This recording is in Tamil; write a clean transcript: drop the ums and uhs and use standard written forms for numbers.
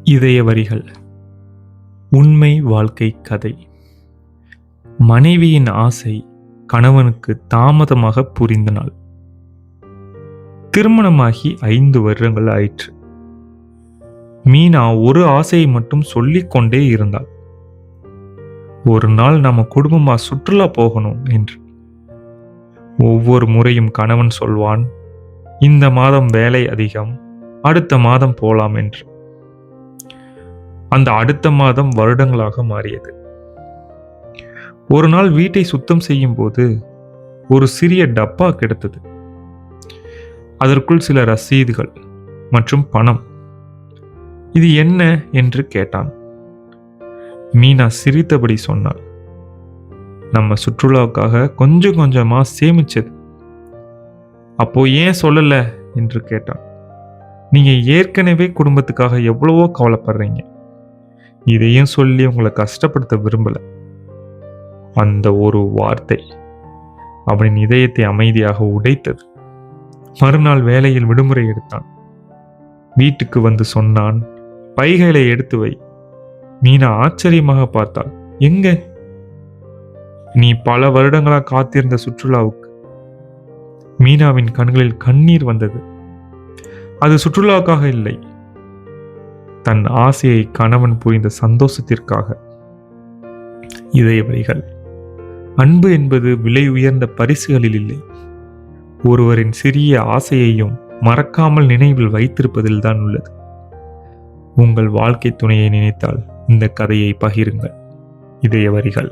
இதய வரிகள். உண்மை வாழ்க்கை கதை. மனைவியின் ஆசை கணவனுக்கு தாமதமாக புரிந்த நாள். திருமணமாகி 5 வருடங்கள் ஆயிற்று. மீனா ஒரு ஆசையை மட்டும் சொல்லிக் கொண்டே இருந்தாள். ஒரு நாள் நம்ம குடும்பமா சுற்றுலா போகணும் என்று. ஒவ்வொரு முறையும் கணவன் சொல்வான், இந்த மாதம் வேலை அதிகம், அடுத்த மாதம் போலாம் என்று. அந்த அடுத்த மாதம் வருடங்களாக மாறியது. ஒரு நாள் வீட்டை சுத்தம் செய்யும் போது ஒரு சிறிய டப்பா கிடைத்தது. அதற்குள் சில ரசீதுகள் மற்றும் பணம். இது என்ன என்று கேட்டான். மீனா சிரித்தபடி சொன்னாள், நம்ம சுற்றுலாவுக்காக கொஞ்சம் கொஞ்சமா சேமிச்சது. அப்போ ஏன் சொல்லல என்று கேட்டான். நீங்க ஏற்கனவே குடும்பத்துக்காக எவ்வளவோ கவலைப்படுறீங்க, இதையும் சொல்லி உங்களை கஷ்டப்படுத்த விரும்பல. அந்த ஒரு வார்த்தை அவனின் இதயத்தை அமைதியாக உடைத்தது. மறுநாள் வேலையில் விடுமுறை எடுத்தான். வீட்டுக்கு வந்து சொன்னான், பைகளை எடுத்து வை. மீனா ஆச்சரியமாக பார்த்தாள். எங்க? நீ பல வருடங்களா காத்திருந்த சுற்றுலாவுக்கு. மீனாவின் கண்களில் கண்ணீர் வந்தது. அது சுற்றுலாவுக்காக இல்லை, தன் ஆசையை கணவன் புரிந்த சந்தோஷத்திற்காக. இதய வரிகள். அன்பு என்பது விலை உயர்ந்த பரிசுகளில் இல்லை, ஒருவரின் சிறிய ஆசையையும் மறக்காமல் நினைவில் வைத்திருப்பதில் தான் உள்ளது. உங்கள் வாழ்க்கை துணையை நினைத்தால் இந்த கதையை பகிருங்கள். இதய வரிகள்.